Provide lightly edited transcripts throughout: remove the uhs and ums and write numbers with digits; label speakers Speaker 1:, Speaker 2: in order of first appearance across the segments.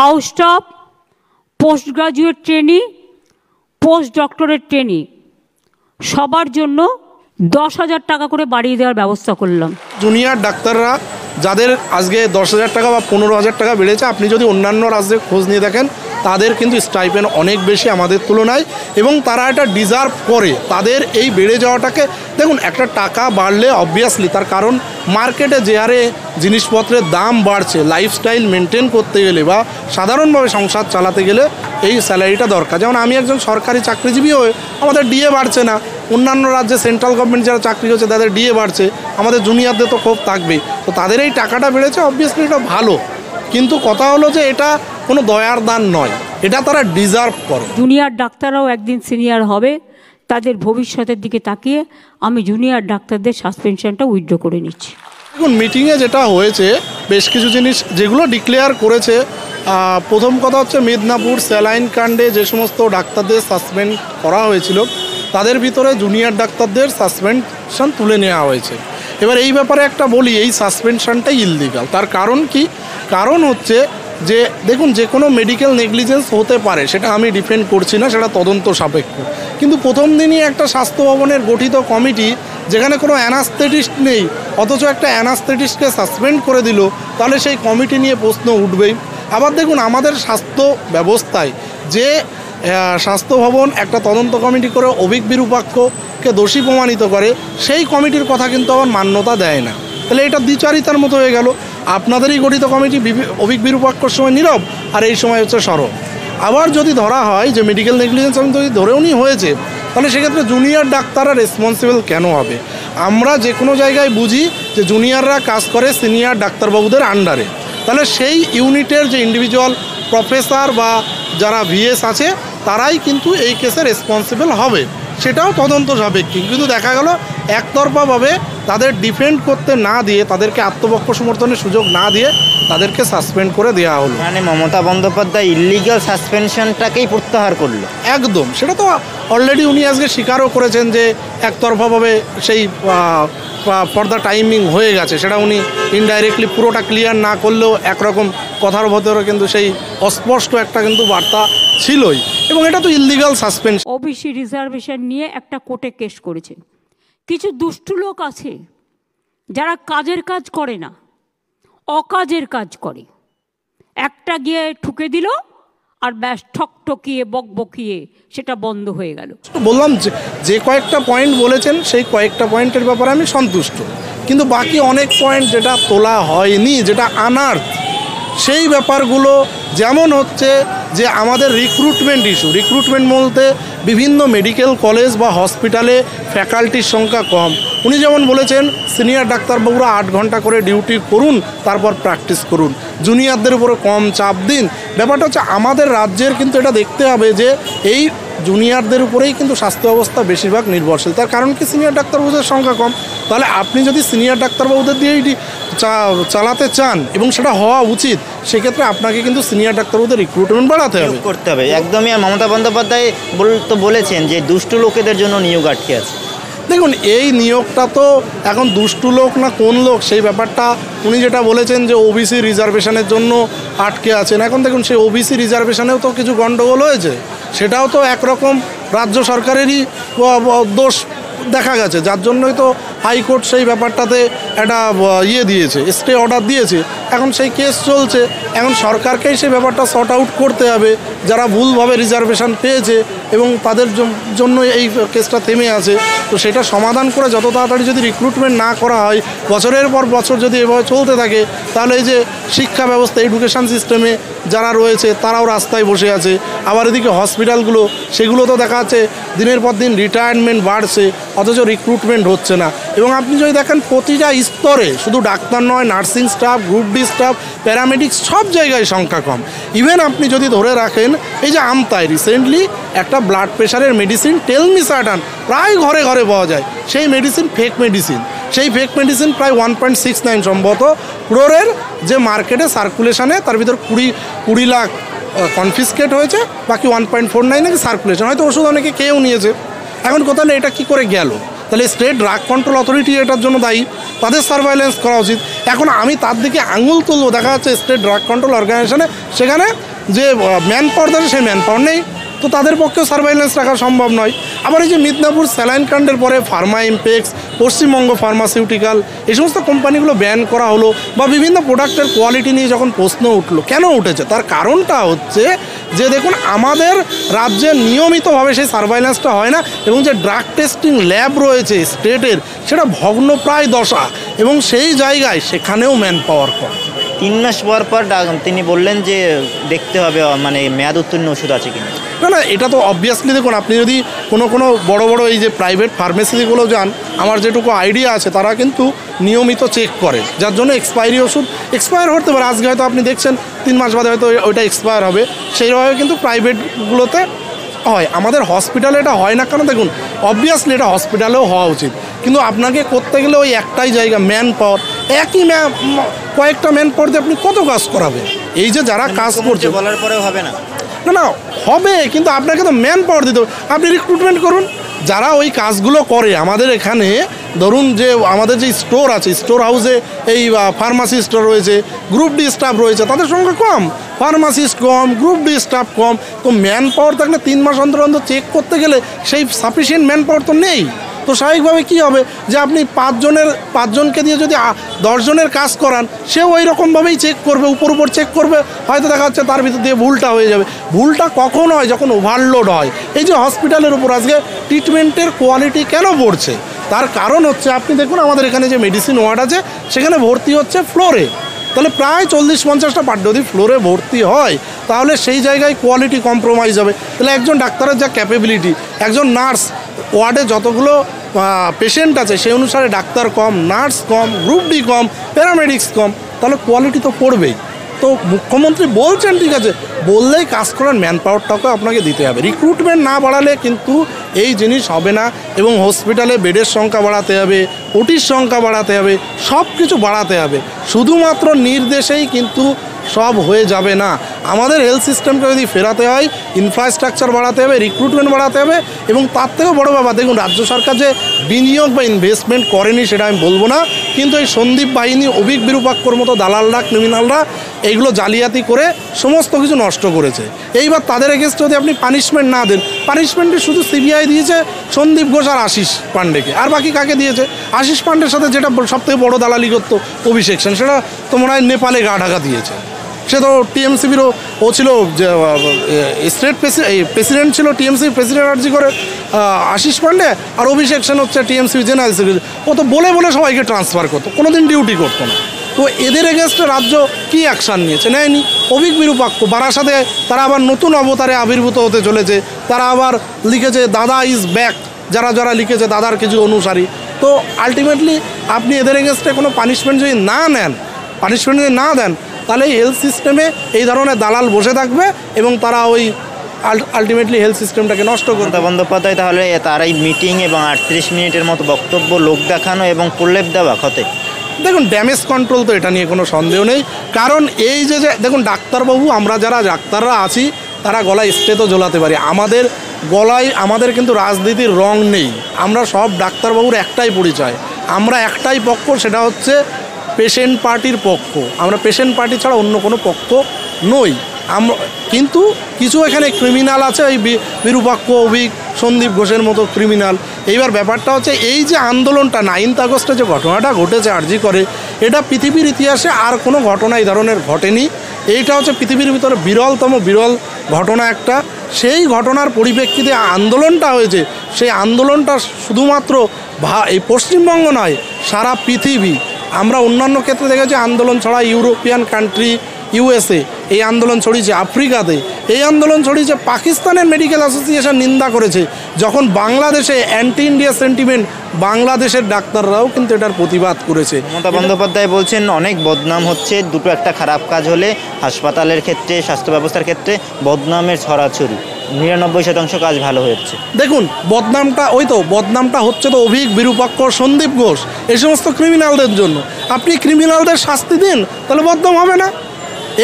Speaker 1: House staff, post graduate trainee, post doctorate trainee সবার জন্য 10,000 টাকা করে বাড়িয়ে দেওয়ার ব্যবস্থা করলাম।
Speaker 2: জুনিয়র ডাক্তাররা যাদের আজকে 10,000 টাকা বা 15,000 টাকা বেড়েছে, আপনি যদি অন্যান্য রাজ্যের খোঁজ নিয়ে দেখেন তাদের কিন্তু স্টাইপেন্ড অনেক বেশি আমাদের তুলনায়, এবং তারা এটা ডিজার্ভ করে। তাদের এই বেড়ে যাওয়াটাকে দেখুন, একটা টাকা বাড়লে অবভিয়াসলি তার কারণ মার্কেটে যে হারে জিনিসপত্রের দাম বাড়ছে, লাইফস্টাইল মেনটেন করতে গেলে বা সাধারণভাবে সংসার চালাতে গেলে এই স্যালারিটা দরকার। যেমন আমি একজন সরকারি চাকরিজীবী হয়ে আমাদের ডিএ বাড়ছে না, অন্যান্য রাজ্যে সেন্ট্রাল গভর্নমেন্ট যারা চাকরি হচ্ছে তাদের ডিএ বাড়ছে, আমাদের জুনিয়রদের তো ক্ষোভ থাকবেই। তো তাদের এই টাকাটা বেড়েছে, অবভিয়াসলি এটা ভালো, কিন্তু কথা হলো যে এটা কোনো দয়ার দান নয়, এটা তারা ডিজার্ভ করে।
Speaker 1: জুনিয়র ডাক্তাররাও একদিন সিনিয়র হবে, তাদের ভবিষ্যতের দিকে তাকিয়ে আমি জুনিয়র ডাক্তারদের সাসপেনশনটা উইথড্র করে নিচ্ছি।
Speaker 2: দেখুন, মিটিংয়ে যেটা হয়েছে বেশ কিছু জিনিস যেগুলো ডিক্লেয়ার করেছে, প্রথম কথা হচ্ছে মেদিনীপুর স্যালাইন কাণ্ডে যে সমস্ত ডাক্তারদের সাসপেন্ড করা হয়েছিল তাদের ভিতরে জুনিয়র ডাক্তারদের সাসপেনশন তুলে নেওয়া হয়েছে। এবার এই ব্যাপারে একটা বলি, এই সাসপেনশনটাই ইললিগাল। তার কারণ কি? কারণ হচ্ছে যে দেখুন, যে কোনো মেডিকেল নেগলিজেন্স হতে পারে, সেটা আমি ডিফেন্ড করছি না, সেটা তদন্ত সাপেক্ষ। কিন্তু প্রথম দিনই একটা স্বাস্থ্য ভবনের গঠিত কমিটি যেখানে কোনো অ্যানাস্থেটিস্ট নেই, অথচ একটা অ্যানাস্থেটিস্টকে সাসপেন্ড করে দিল, তাহলে সেই কমিটি নিয়ে প্রশ্ন উঠবেই। আবার দেখুন, আমাদের স্বাস্থ্য ব্যবস্থায় যে স্বাস্থ্য ভবন একটা তদন্ত কমিটি করে অভিক বিরূপাক্ষকে দোষী প্রমাণিত করে, সেই কমিটির কথা কিন্তু আবার মান্যতা দেয় না। তাহলে এটা দ্বিচারিতার মতো হয়ে গেল। আপনাদেরই গঠিত কমিটি অভিক বিরূপাক্ষর সময় নীরব, আর এই সময় হচ্ছে সরব। আবার যদি ধরা হয় যে মেডিকেল নেগলিজেন্স যদি ধরেও নি হয়েছে, তাহলে সেক্ষেত্রে জুনিয়র ডাক্তাররা রেসপন্সিবল কেন হবে? আমরা যে কোনো জায়গায় বুঝি যে জুনিয়ররা কাজ করে সিনিয়র ডাক্তারবাবুদের আন্ডারে, তাহলে সেই ইউনিটের যে ইন্ডিভিজুয়াল প্রফেসর বা যারা ভিএস আছে তারাই কিন্তু এই কেসে রেসপন্সিবল হবে, সেটাও তদন্ত সাপেক্ষে। কিন্তু দেখা গেল একতরফাভাবে তাদের ডিফেন্ড করতে না দিয়ে, তাদেরকে আত্মপক্ষ সমর্থনের সুযোগ না দিয়ে তাদেরকে সাসপেন্ড করে দেওয়া হলো।
Speaker 3: মানে মমতা বন্দ্যোপাধ্যায় ইলিগাল সাসপেনশনটাকেই প্রত্যাহার করলো
Speaker 2: একদম। সেটা তো অলরেডি উনি আজকে স্বীকারও করেছেন যে একতরফাভাবে সেই ফর দ্য টাইমিং হয়ে গেছে, সেটা উনি ইনডাইরেক্টলি পুরোটা ক্লিয়ার না করলেও একরকম কথার ভেতরে কিন্তু সেই অস্পষ্ট একটা কিন্তু বার্তা ছিলই, এবং এটা তো ইললিগাল সাসপেনশন।
Speaker 1: ওবিসি রিজার্ভেশন নিয়ে একটা কোর্টে কেস করেছে। কিছু দুষ্টু লোক আছে যারা কাজের কাজ করে না, অকাজের কাজ করে। একটা গিয়ে ঠুকে দিল আর ব্যাস ঠকঠকিয়ে বকবকিয়ে সেটা বন্ধ হয়ে গেল।
Speaker 2: বললাম যে কয়েকটা পয়েন্ট বলেছেন সেই কয়েকটা পয়েন্টের ব্যাপারে আমি সন্তুষ্ট, কিন্তু বাকি অনেক পয়েন্ট যেটা তোলা হয়নি, যেটা আনার্থ, সেই ব্যাপারগুলো যেমন হচ্ছে যে আমাদের রিক্রুটমেন্ট ইস্যু। রিক্রুটমেন্ট বলতে বিভিন্ন মেডিকেল কলেজ বা হসপিটালে ফ্যাকাল্টির সংখ্যা কম। উনি যেমন বলেছেন সিনিয়র ডাক্তারবাবুরা 8 ঘন্টা করে ডিউটি করুন, তারপর প্র্যাকটিস করুন, জুনিয়রদের উপরে কম চাপ দিন। ব্যাপারটা হচ্ছে আমাদের রাজ্যের কিন্তু এটা দেখতে হবে যে এই জুনিয়রদের উপরেই কিন্তু স্বাস্থ্য ব্যবস্থা বেশিরভাগ নির্ভরশীল। তার কারণ কি? সিনিয়র ডাক্তারবাবুদের সংখ্যা কম। তাহলে আপনি যদি সিনিয়র ডাক্তারবাবুদের দিয়েই চালাতে চান, এবং সেটা হওয়া উচিত, সেক্ষেত্রে আপনাকে কিন্তু সিনিয়র ডাক্তারবাবুদের রিক্রুটমেন্ট বাড়াতে হবে,
Speaker 3: করতে হবে একদমই। আর মমতা বন্দ্যোপাধ্যায় তো বলেছেন যে দুষ্টু লোকেদের জন্য নিয়োগ আটকে আছে।
Speaker 2: দেখুন, এই নিয়োগটা তো এখন দুষ্টু লোক না কোন লোক সেই ব্যাপারটা উনি যেটা বলেছেন যে ওবিসি রিজার্ভেশনের জন্য আটকে আছেন। এখন দেখুন, সেই ওবিসি রিজার্ভেশনেও তো কিছু গণ্ডগোল হয়েছে, সেটাও তো একরকম রাজ্য সরকারেরই দোষ দেখা গেছে, যার জন্যই তো হাইকোর্ট সেই ব্যাপারটাতে একটা দিয়েছে, স্টে অর্ডার দিয়েছে। এখন সেই কেস চলছে, এখন সরকারকেই সেই ব্যাপারটা সর্ট আউট করতে হবে, যারা ভুলভাবে রিজার্ভেশন পেয়েছে এবং তাদের জন্য এই কেসটা থেমে আছে। তো সেটা সমাধান করে যত তাড়াতাড়ি যদি রিক্রুটমেন্ট না করা হয়, বছরের পর বছর যদি এভাবে চলতে থাকে, তাহলে এই যে শিক্ষা ব্যবস্থা, এডুকেশান সিস্টেমে যারা রয়েছে তারাও রাস্তায় বসে আছে। আবার এদিকে হসপিটালগুলো, সেগুলো তো দেখা যাচ্ছে দিনের পর দিন রিটায়ারমেন্ট বাড়ছে, অথচ রিক্রুটমেন্ট হচ্ছে না। এবং আপনি যদি দেখেন প্রতিটা স্তরে, শুধু ডাক্তার নয়, nursing staff, group D staff, paramedics, সব জায়গায় সংখ্যা কম। ইভেন আপনি যদি ধরে রাখেন এই যে আমতায় রিসেন্টলি একটা ব্লাড প্রেশারের মেডিসিন টেলমিসার্টান প্রায় ঘরে ঘরে পাওয়া যায়, সেই মেডিসিন ফেক মেডিসিন। সেই ফেক মেডিসিন প্রায় 1.69 সম্ভবত ক্রোরের যে মার্কেটে সার্কুলেশনে, তার ভিতর 20 লাখ কনফিসকেট হয়েছে, বাকি 1.49 নাকি সার্কুলেশন, হয়তো ওষুধ অনেকে খেয়েও নিয়েছে। এখন কোথাও এটা কি করে গেল? তাহলে স্টেট ড্রাগ কন্ট্রোল অথরিটি এটার জন্য দায়ী, তাদের সার্ভাইলেন্স করা উচিত। এখন আমি তার দিকে আঙুল তুলবো, দেখা যাচ্ছে স্টেট ড্রাগ কন্ট্রোল অর্গানাইজেশনে সেখানে যে ম্যান পাওয়ার থাকে সেই ম্যান পাওয়ার নেই, তো তাদের পক্ষেও সার্ভাইলেন্স রাখা সম্ভব নয়। আবার এই যে মিদনাপুর স্যালাইন কাণ্ডের পরে ফার্মা ইমপেক্স, পশ্চিমবঙ্গ ফার্মাসিউটিক্যাল, এই সমস্ত কোম্পানিগুলো ব্যান করা হলো, বা বিভিন্ন প্রোডাক্টের কোয়ালিটি নিয়ে যখন প্রশ্ন উঠলো, কেন উঠেছে তার কারণটা হচ্ছে যে দেখুন আমাদের রাজ্যে নিয়মিতভাবে সেই সার্ভাইলেন্সটা হয় না, এবং যে ড্রাগ টেস্টিং ল্যাব রয়েছে স্টেটের সেটা ভগ্নপ্রায় দশা, এবং সেই জায়গায় সেখানেও ম্যান পাওয়ার কম।
Speaker 3: 3 মাস পর পর তিনি বললেন যে দেখতে হবে মানে মেয়াদ উত্তীর্ণ ওষুধ আছে কিনা।
Speaker 2: না, এটা তো অবভিয়াসলি দেখুন, আপনি যদি কোনো বড় বড় এই যে প্রাইভেট ফার্মেসিগুলো যান, আমার যেটুকু আইডিয়া আছে তারা কিন্তু নিয়মিত চেক করে, যার জন্য এক্সপায়ারি ওষুধ এক্সপায়ার হতে পারে, আজকে হয়তো আপনি দেখছেন 3 মাস বাদে হয়তো ওইটা এক্সপায়ার হবে, সেইভাবে কিন্তু প্রাইভেটগুলোতে হয়। আমাদের হসপিটালে এটা হয় না কেন, দেখুন অবভিয়াসলি এটা হসপিটালেও হওয়া উচিত, কিন্তু আপনাকে করতে গেলে ওই একটাই জায়গা ম্যান পাওয়ার, একই কয়েকটা ম্যান পাওয়ার দিয়ে আপনি কত কাজ করাবেন? এই যে যারা কাজ করছে
Speaker 3: বলার পরেও হবে না,
Speaker 2: না হবে, কিন্তু আপনাকে তো ম্যান পাওয়ার দিতে হবে, আপনি রিক্রুটমেন্ট করুন। যারা ওই কাজগুলো করে আমাদের এখানে, ধরুন যে আমাদের যে স্টোর আছে, স্টোর হাউসে এই ফার্মাসি স্টোর রয়েছে, গ্রুপ ডি স্টাফ রয়েছে, তাদের সংখ্যা কম, ফার্মাসিস্ট কম, গ্রুপ ডি স্টাফ কম, তো ম্যান পাওয়ার থাকলে 3 মাস অন্তর অন্তর চেক করতে গেলে সেই সাফিসিয়েন্ট ম্যান পাওয়ার তো নেই। তো স্বাভাবিকভাবে কী হবে যে আপনি 5জনকে দিয়ে যদি 10 জনের কাজ করান, সেও ওই রকমভাবেই চেক করবে, উপর চেক করবে, হয়তো দেখা যাচ্ছে তার ভিতর দিয়ে ভুলটা হয়ে যাবে। ভুলটা কখন হয়? যখন ওভারলোড হয়। এই যে হসপিটালের উপর আজকে ট্রিটমেন্টের কোয়ালিটি কেন পড়ছে, তার কারণ হচ্ছে আপনি দেখুন আমাদের এখানে যে মেডিসিন ওয়ার্ড আছে সেখানে ভর্তি হচ্ছে ফ্লোরে, তাহলে প্রায় 40-50টা পার ডে যদি ফ্লোরে ভর্তি হয়, তাহলে সেই জায়গায় কোয়ালিটি কম্প্রোমাইজ হবে। তাহলে একজন ডাক্তারের যা ক্যাপেবিলিটি, একজন নার্স ওয়ার্ডে যতগুলো পেশেন্ট আছে সেই অনুসারে ডাক্তার কম, নার্স কম, গ্রুপ ডি কম, প্যারামেডিক্স কম, তাহলে কোয়ালিটি তো পড়বেই। তো মুখ্যমন্ত্রী বলছেন ঠিক আছে, বললেই কাজ করার ম্যান পাওয়ারটাকে আপনাকে দিতে হবে। রিক্রুটমেন্ট না বাড়ালে কিন্তু এই জিনিস হবে না, এবং হসপিটালে বেডের সংখ্যা বাড়াতে হবে, ওটির সংখ্যা বাড়াতে হবে, সব কিছু বাড়াতে হবে। শুধুমাত্র নির্দেশেই কিন্তু সব হয়ে যাবে না। আমাদের হেলথ সিস্টেমকে যদি ফেরাতে হয়, ইনফ্রাস্ট্রাকচার বাড়াতে হবে, রিক্রুটমেন্ট বাড়াতে হবে, এবং তার থেকেও বড়ো ব্যাপার দেখুন রাজ্য সরকার যে বিনিয়োগ বা ইনভেস্টমেন্ট করেনি সেটা আমি বলবো না, কিন্তু এই সন্দীপ বাহিনী, অভিক বিরূপাক্ষর মতো দালালরা, ক্রিমিনালরা এইগুলো জালিয়াতি করে সমস্ত কিছু নষ্ট করেছে। এইবার তাদের এগেনস্টে যদি আপনি পানিশমেন্ট না দেন, পানিশমেন্টে শুধু সিবিআই দিয়েছে সন্দীপ ঘোষ আর আশিস পাণ্ডেকে, আর বাকি কাকে দিয়েছে? আশিস পাণ্ডের সাথে যেটা সবথেকে বড়ো দালালি করতো অভিষেক সেন, সেটা তো মনে হয় নেপালে গা ঢাকা দিয়েছে। সে তো টিএমসিবিরও ও ছিল, স্টেট প্রেসিডেন্ট ছিল টিএমসির প্রেসিডেন্ট আর্জি করে আশিস পাণ্ডে, আর অভিষেক সেন হচ্ছে টিএমসি জেনারেল সেক্রেটারি। ও তো বলে সবাইকে ট্রান্সফার করতো, কোনোদিন ডিউটি করতো না। তো এদের এগেনস্টে রাজ্য কী অ্যাকশান নিয়েছে? নেয়নি। অভিক বিরূপাক্ষ বারাসাতে তারা আবার নতুন অবতারে আবির্ভূত হতে চলেছে, তারা আবার লিখেছে দাদা ইজ ব্যাক, যারা লিখেছে দাদার কিছু অনুসারী। তো আলটিমেটলি আপনি এদের এগেনস্টে কোনো পানিশমেন্ট যদি না নেন, পানিশমেন্ট যদি না দেন, তাহলে এই হেলথ সিস্টেমে এই ধরনের দালাল বসে থাকবে, এবং তারা ওই আলটিমেটলি হেলথ সিস্টেমটাকে নষ্ট করবে।
Speaker 3: মমতা বন্দ্যোপাধ্যায় তাহলে তার এই মিটিং এবং 38 মিনিটের মতো বক্তব্য, লোক দেখানো এবং প্রলেপ দেওয়া ক্ষতে,
Speaker 2: দেখুন ড্যামেজ কন্ট্রোল তো এটা নিয়ে কোনো সন্দেহ নেই। কারণ এই যে দেখুন ডাক্তারবাবু, আমরা যারা ডাক্তাররা আছি তারা গলায় স্টেথও ঝোলাতে পারি, আমাদের গলায় আমাদের কিন্তু রাজনীতির রং নেই। আমরা সব ডাক্তারবাবুর একটাই পরিচয়, আমরা একটাই পক্ষ, সেটা হচ্ছে পেশেন্ট পার্টির পক্ষ। আমরা পেশেন্ট পার্টি ছাড়া অন্য কোনো পক্ষ নই। কিন্তু কিছু এখানে ক্রিমিনাল আছে, ওই বিরূপাক্ষ, অভিক, সন্দীপ ঘোষের মতো ক্রিমিনাল। এইবার ব্যাপারটা হচ্ছে এই যে আন্দোলনটা 9th আগস্টে যে ঘটনাটা ঘটেছে আরজি করে, এটা পৃথিবীর ইতিহাসে আর কোনো ঘটনা এই ধরনের ঘটেনি। এইটা হচ্ছে পৃথিবীর ভিতরে বিরল ঘটনা একটা। সেই ঘটনার পরিপ্রেক্ষিতে আন্দোলনটা হয়েছে, সেই আন্দোলনটা শুধুমাত্র এই পশ্চিমবঙ্গ নয়, সারা পৃথিবী। আমরা অন্যান্য ক্ষেত্রে দেখেছি আন্দোলন ছড়া ইউরোপিয়ান কান্ট্রি, ইউএসএ, এই আন্দোলন ছড়িয়েছে আফ্রিকাতে, এই আন্দোলন ছড়িয়েছে পাকিস্তানের মেডিকেল অ্যাসোসিয়েশন নিন্দা করেছে। যখন বাংলাদেশে অ্যান্টি ইন্ডিয়া সেন্টিমেন্ট, বাংলাদেশের ডাক্তাররাও কিন্তু এটার প্রতিবাদ করেছে।
Speaker 3: মমতা বন্দ্যোপাধ্যায় বলছেন অনেক বদনাম হচ্ছে, দুটো একটা খারাপ কাজ হলে হাসপাতালের ক্ষেত্রে, স্বাস্থ্য ব্যবস্থার ক্ষেত্রে বদনামের ছড়াছড়ি, 99% কাজ ভালো হচ্ছে।
Speaker 2: দেখুন বদনামটা হচ্ছে তো অভিক, বিরূপাক্ষ, সন্দীপ ঘোষ, এই সমস্ত ক্রিমিনালদের জন্য। আপনি ক্রিমিনালদের শাস্তি দিন, তাহলে বদনাম হবে না।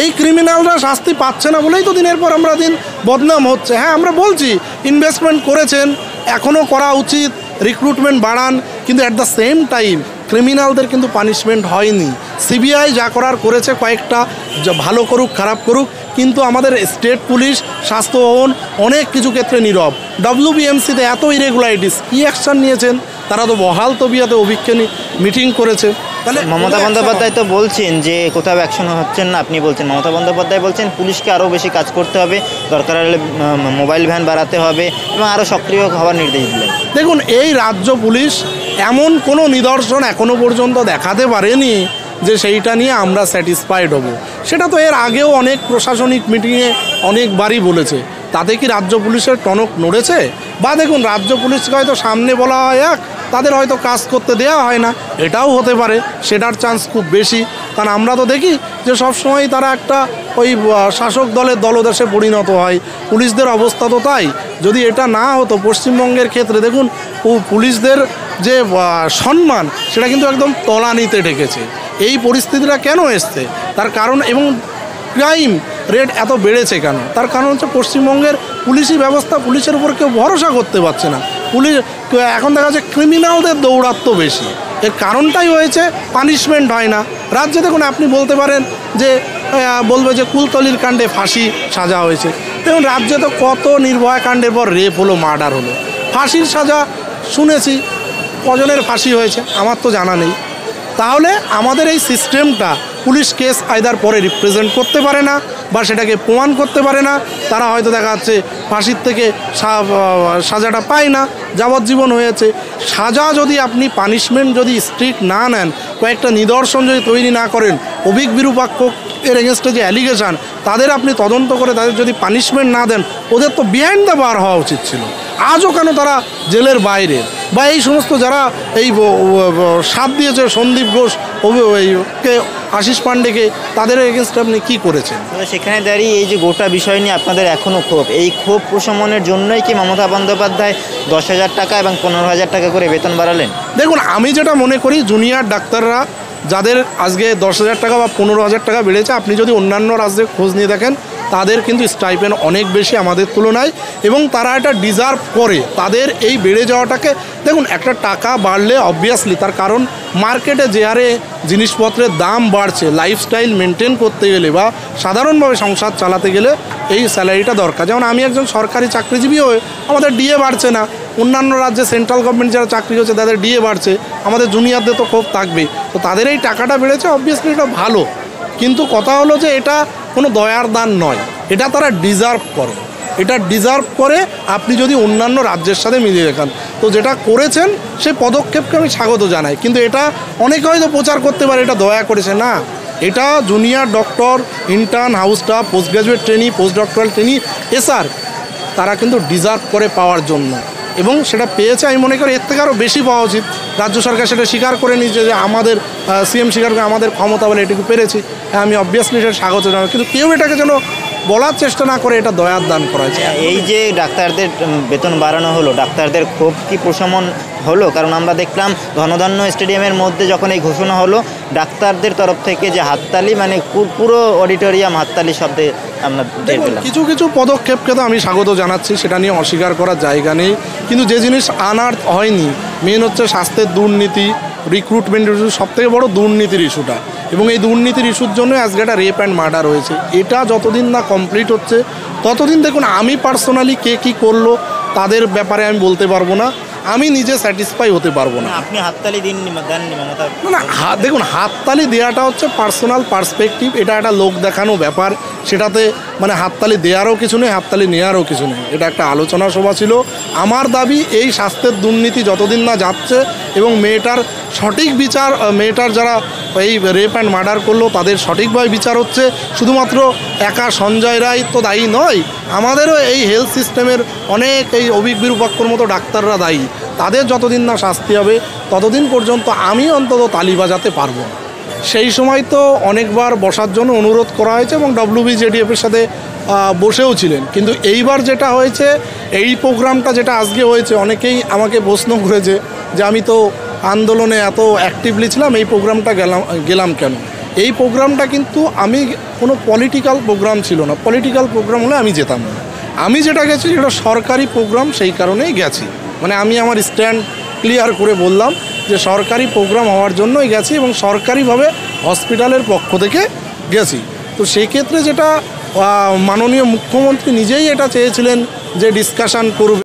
Speaker 2: এই ক্রিমিনালরা শাস্তি পাচ্ছে না বলেই তো দিনের পর আমরা দিন বদনাম হচ্ছে। হ্যাঁ, আমরা বলছি ইনভেস্টমেন্ট করেছেন, এখনও করা উচিত, রিক্রুটমেন্ট বাড়ান, কিন্তু অ্যাট দ্য সেম টাইম ক্রিমিনালদের কিন্তু পানিশমেন্ট হয়নি। সিবিআই যা করার করেছে, কয়েকটা ভালো করুক খারাপ করুক, কিন্তু আমাদের স্টেট পুলিশ, স্বাস্থ্য ভবন অনেক কিছু ক্ষেত্রে নীরব। ডব্লিউবিএমসিতে এত ইরেগুলারিটিস, কী অ্যাকশান নিয়েছেন? তারা তো বহাল তবিয়াতে অভিজ্ঞানী মিটিং করেছে। তাহলে
Speaker 3: মমতা বন্দ্যোপাধ্যায় তো বলছেন যে কোথাও অ্যাকশন হচ্ছেন না, আপনি বলছেন, মমতা বন্দ্যোপাধ্যায় বলছেন পুলিশকে আরও বেশি কাজ করতে হবে, দরকার হলে মোবাইল ভ্যান বাড়াতে হবে এবং আরও সক্রিয় হওয়ার নির্দেশ দিলেন।
Speaker 2: দেখুন, এই রাজ্য পুলিশ এমন কোনো নিদর্শন এখনো পর্যন্ত দেখাতে পারেনি যে সেইটা নিয়ে আমরা স্যাটিসফাইড হব। সেটা তো এর আগেও অনেক প্রশাসনিক মিটিংয়ে অনেকবারই বলেছে। তাতে কি রাজ্য পুলিশের টনক নড়েছে? বা দেখুন, রাজ্য পুলিশকে হয়তো সামনে বলা হয় এক, তাদের হয়তো কাজ করতে দেওয়া হয় না, এটাও হতে পারে। সেটার চান্স খুব বেশি, কারণ আমরা তো দেখি যে সবসময় তারা একটা ওই শাসক দলের দলদাসে পরিণত হয়। পুলিশদের অবস্থা তো তাই। যদি এটা না হতো, পশ্চিমবঙ্গের ক্ষেত্রে দেখুন পুলিশদের যে সম্মান, সেটা কিন্তু একদম তলানিতে ঠেকেছে। এই পরিস্থিতিটা কেন এসছে তার কারণ, এবং ক্রাইম রেট এত বেড়েছে কেন তার কারণ হচ্ছে পশ্চিমবঙ্গের পুলিশি ব্যবস্থা, পুলিশের উপর কেউ ভরসা করতে পারছে না। পুলিশ এখন দেখা যাচ্ছে ক্রিমিনালদের দৌরাত্ম্য বেশি। এর কারণটাই হয়েছে পানিশমেন্ট হয় না রাজ্যে। দেখুন, আপনি বলতে পারেন যে বলবে যে কুলতলির কাণ্ডে ফাঁসি সাজা হয়েছে। দেখুন, রাজ্যে তো কত নির্ভয়া কাণ্ডের পর রেপ হলো, মার্ডার হলো, ফাঁসির সাজা শুনেছি, কজনের ফাঁসি হয়েছে আমার তো জানা নেই। তাহলে আমাদের এই সিস্টেমটা, পুলিশ কেস আইদার পরে রিপ্রেজেন্ট করতে পারে না বা সেটাকে প্রমাণ করতে পারে না। তারা হয়তো দেখা যাচ্ছে ফাঁসির থেকে সাজাটা পায় না, যাবজ্জীবন হয়েছে। সাজা যদি আপনি পানিশমেন্ট যদি স্ট্রিক্ট না নেন, কয়েকটা নিদর্শন যদি তৈরি না করেন, অভিক বিরূপাক্ষ এর এগেনস্টে যে অ্যালিগেশন, তাদের আপনি তদন্ত করে তাদের যদি পানিশমেন্ট না দেন, ওদের তো বিহাইন্ড দ্য বার হওয়া উচিত ছিল। আজও কেন তারা জেলের বাইরে? বা এই সমস্ত যারা এই সাথ দিয়েছে সন্দীপ ঘোষ, আশিস পান্ডেকে, তাদের এগেনস্টে আপনি কী করেছেন?
Speaker 3: সেখানে দাঁড়িয়ে এই যে গোটা বিষয় নিয়ে আপনাদের এখনও ক্ষোভ, এই ক্ষোভ প্রশমনের জন্যই কি মমতা বন্দ্যোপাধ্যায় 10,000 টাকা এবং 15,000 টাকা করে বেতন বাড়ালেন?
Speaker 2: দেখুন, আমি যেটা মনে করি, জুনিয়র ডাক্তাররা যাদের আজকে 10,000 টাকা বা 15,000 টাকা বেড়েছে, আপনি যদি অন্যান্য রাজ্যের খোঁজ নিয়ে দেখেন, তাদের কিন্তু স্টাইপেন্ড অনেক বেশি আমাদের তুলনায়, এবং তারা এটা ডিজার্ভ করে। তাদের এই বেড়ে যাওয়াটাকে দেখুন, একটা টাকা বাড়লে অবভিয়াসলি তার কারণ মার্কেটে যে হারে জিনিসপত্রের দাম বাড়ছে, লাইফস্টাইল মেনটেন করতে গেলে বা সাধারণভাবে সংসার চালাতে গেলে এই স্যালারিটা দরকার। যেমন আমি একজন সরকারি চাকরিজীবী হয়ে আমাদের ডিএ বাড়ছে না, অন্যান্য রাজ্যে সেন্ট্রাল গভর্নমেন্ট যারা চাকরি হচ্ছে তাদের ডিএ বাড়ছে, আমাদের জুনিয়রদের তো খুব থাকবে। তো তাদের এই টাকাটা বেড়েছে, অবভিয়াসলি এটা ভালো। কিন্তু কথা হলো যে এটা কোনো দয়ার দান নয়, এটা তারা ডিজার্ভ করে। এটা ডিজার্ভ করে আপনি যদি অন্যান্য রাজ্যের সাথে মিলিয়ে দেখান। তো যেটা করেছেন সেই পদক্ষেপকে আমি স্বাগত জানাই, কিন্তু এটা অনেকে হয়তো প্রচার করতে পারে এটা দয়া করেছে না। এটা junior doctor, intern, house staff, post graduate trainee, post doctoral trainee, SR, তারা কিন্তু ডিজার্ভ করে পাওয়ার জন্য, এবং সেটা পেয়েছে। আমি মনে করি এর থেকে আরও বেশি পাওয়া উচিত। রাজ্য সরকার সেটা স্বীকার করে নিয়েছে যে আমাদের সিএম স্বীকার করে আমাদের ক্ষমতা বলে এটুকু পেরেছি। আমি অবভিয়াসলি সেটা স্বাগত জানাই, কিন্তু কেউ এটাকে যেন বলার চেষ্টা না করে এটা দয়ার দান করা হয়েছে।
Speaker 3: এই যে ডাক্তারদের বেতন বাড়ানো হলো, ডাক্তারদের ক্ষোভ কি প্রশমন হলো? কারণ আমরা দেখলাম ধনধান্য স্টেডিয়ামের মধ্যে যখন এই ঘোষণা হলো, ডাক্তারদের তরফ থেকে যে হাততালি, মানে পুরো অডিটোরিয়াম হাততালি শব্দে আমরা দেখলাম।
Speaker 2: কিছু কিছু পদক্ষেপকে তো আমি স্বাগত জানাচ্ছি, সেটা নিয়ে অস্বীকার করার জায়গা নেই। কিন্তু যে জিনিস আনার হয়নি, মেন হচ্ছে স্বাস্থ্যের দুর্নীতি, রিক্রুটমেন্ট ইস্যু, সবথেকে বড় দুর্নীতির ইস্যুটা। এবং এই দুর্নীতির ইস্যুর জন্য আজকে একটা রেপ অ্যান্ড মার্ডার হয়েছে। এটা যতদিন না কমপ্লিট হচ্ছে ততদিন দেখুন, আমি পার্সোনালি কে কী করলো তাদের ব্যাপারে আমি বলতে পারবো না, আমি নিজে স্যাটিসফাই হতে পারবো না।
Speaker 3: আপনি হাততালি দেননি?
Speaker 2: না, দেখুন, হাততালি দেওয়াটা হচ্ছে পার্সোনাল পার্সপেক্টিভ, এটা একটা লোক দেখানো ব্যাপার। সেটাতে মানে হাততালি দেওয়ারও কিছু নেই, হাততালি নেওয়ারও কিছু নেই। এটা একটা আলোচনা সভা ছিল। আমার দাবি, এই স্বাস্থ্যের দুর্নীতি যতদিন না যাচ্ছে এবং মেয়েটার সঠিক বিচার, মেয়েটার যারা এই রেপ অ্যান্ড মার্ডার করলো তাদের সঠিকভাবে বিচার হচ্ছে, শুধুমাত্র একা সঞ্জয় রায় তো দায়ী নয়, আমাদেরও এই হেলথ সিস্টেমের অনেক এই অভিক বিরূপাক্ষর মতো ডাক্তাররা দায়ী। তাদের যতদিন না শাস্তি হবে ততদিন পর্যন্ত আমি অন্তত তালি বাজাতে পারবো না। সেই সময় তো অনেকবার বসার জন্য অনুরোধ করা হয়েছে এবং WBJDF-এর সাথে বসেও ছিলেন, কিন্তু এইবার যেটা হয়েছে, এই প্রোগ্রামটা যেটা আজকে হয়েছে, অনেকেই আমাকে প্রশ্ন করেছে যে আমি তো আন্দোলনে এত অ্যাক্টিভলি ছিলাম, এই প্রোগ্রামটা গেলাম কেন? এই প্রোগ্রামটা কিন্তু আমি কোনো পলিটিক্যাল প্রোগ্রাম ছিল না। পলিটিক্যাল প্রোগ্রাম হলে আমি যেতাম না। আমি যেটা গেছি এটা সরকারি প্রোগ্রাম, সেই কারণেই গেছি। মানে আমি আমার স্ট্যান্ড ক্লিয়ার করে বললাম যে সরকারি প্রোগ্রাম হওয়ার জন্যই গেছি এবং সরকারিভাবে হসপিটালের পক্ষ থেকে গেছি। তো সেই ক্ষেত্রে যেটা মাননীয় মুখ্যমন্ত্রী নিজেই এটা চেয়েছিলেন যে ডিসকাশন করবে।